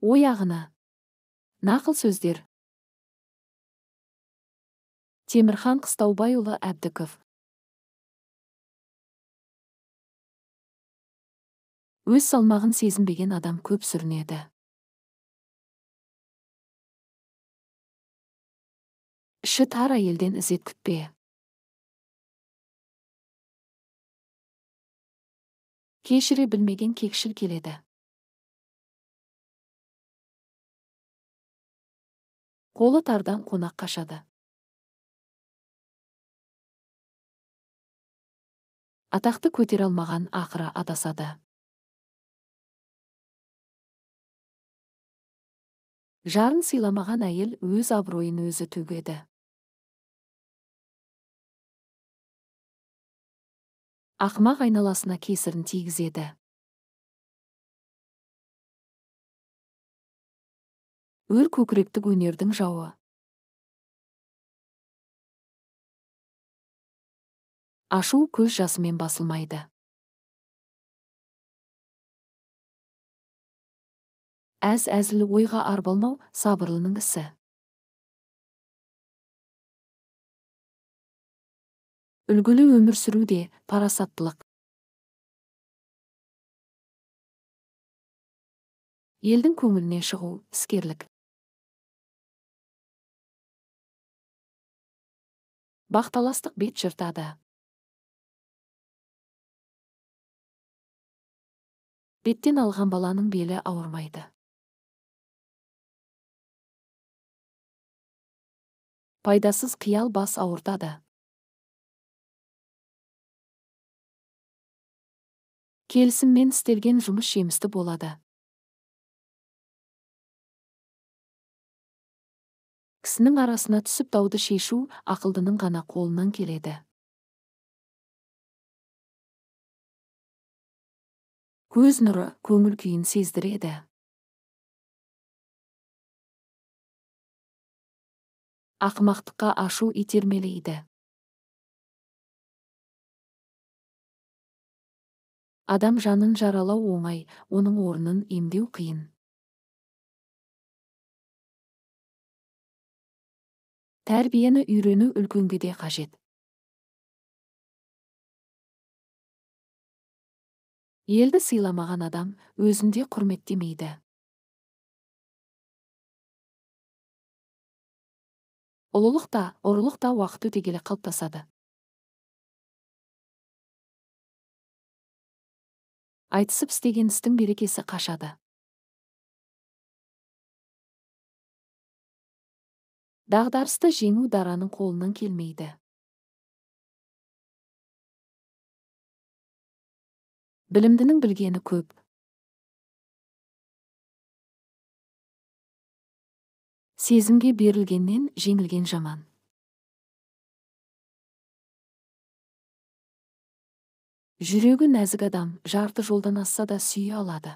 Ой ағыны. Нақыл сөздер. Темірхан Қыстаубайұлы Әбдіков. Өз салмағын сезінбеген адам көп сүрінеді. Іші тар әйелден ізет күтпе. Кешіре білмеген кекшіл келеді. Қолы тардан қонақ қашады. Атақты көтере алмаған ақыры адасады. Жарын сыйламаған әйел өз абыройын өзі төгеді. Ақымақ айналасына кесірін тигізеді. Өр көкіректік өнердің жауы. Ашу көз жасымен басылмайды. Әзілі ойға арбалмау сабырлының ісі. Үлгілі өмір сүру де парасаттылық. Елдің көңіліне шығу іскерлік. Бақталастық бет жыртады. Беттен алған баланың белі ауырмайды. Пайдасыз қиял бас ауыртады. Келісіммен істелген жұмыс жемісті болады. Кісінің арасына түсіп дауды шешу ақылдының ғана қолынан келеді. Көз нұры көңіл күйін сездіреді. Ақымақтыққа ашу итермелейді. Адам жанын жаралау оңай, оның орнын емдеу қиын. Тәрбиені үйрену үлкенге де қажет. Елді сыйламаған адам өзінде құрметтемейді. Ұлылық та, ұрылық та уақыт өте келе қалыптасады. Айтысып істеген істің берекесі қашады. Дағдарысты жеңу дараның қолынан келмейді. Білімдінің білгені көп. Сезімге берілгеннен жеңілген жаман. Жүрегі нәзік адам жарты жолдан асса да сүйе алады.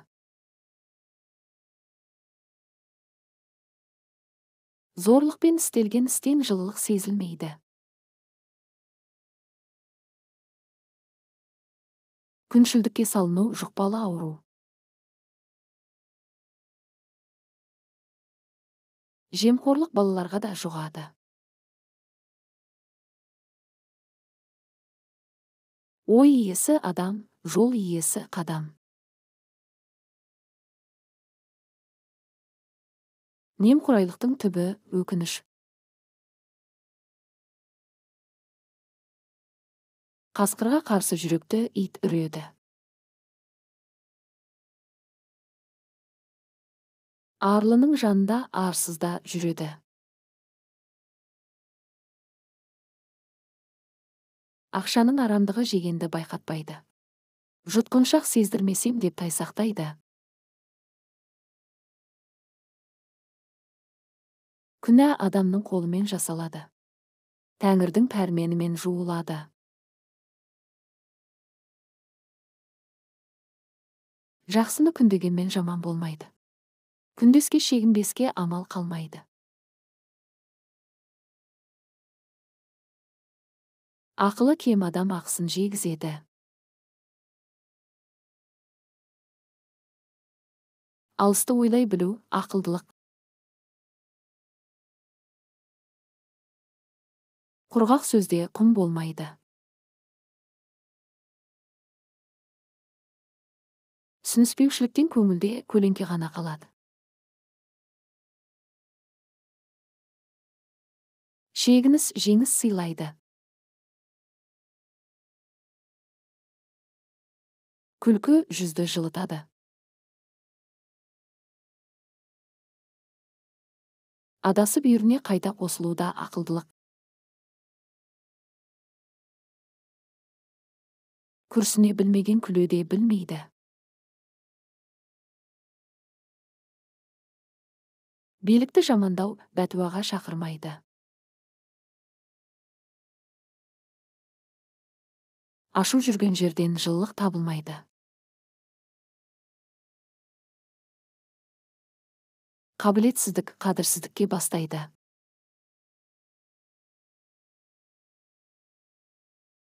Зорлықпен істелген істен жылылық сезілмейді. Күншілдікке салыну жұқпалы ауру. Жемқорлық балаларға да жұғады. Ой иесі адам, жол иесі қадам. Немқұрайлықтың түбі өкініш. Қасқырға қарсы жүректі ит үреді. Арлының жанында арсызда жүреді. Ақшаның арамдығы жегенді байқатпайды. Жұтқыншақ сездірмесем деп тайсақтайды. Күнә адамның қолымен жасалады. Тәңірдің пәрменімен жуылады. Жақсыны күндегенмен жаман болмайды. Күндеске шегінбеске амал қалмайды. Ақылы кем адам ақысын жегізеді. Алысты ойлай білу, ақылдылық. Құрғақ сөзде құм болмайды. Түсініспеушіліктен көңілде көлеңке ғана қалады. Шегініс жеңіс сыйлайды. Күлкі жүзді жылытады. Адасып үйіріне қайта қосылуда ақылдылық. Күрсіне білмеген күлуде білмейді. Билікті жамандау бәтуаға шақырмайды. Ашу жүрген жерден жылылық табылмайды. Қабілетсіздік қадірсіздікке бастайды.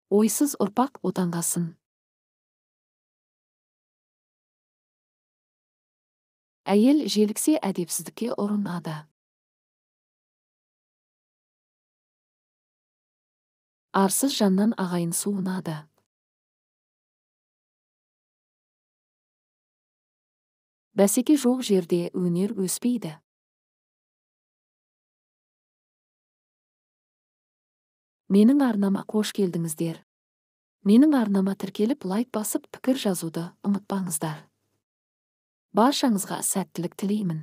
Ойсыз ұрпақ отанға сын. Әйел желіксе әдепсіздікке ұрынады. Арсыз жаннан ағайын суынады. Бәсеке жоқ жерде өнер өспейді. Менің арнама қош келдіңіздер. Менің арнама тіркеліп лайк басып пікір жазуды ұмытпаңыздар. Баршаңызға сәттілік тілеймін.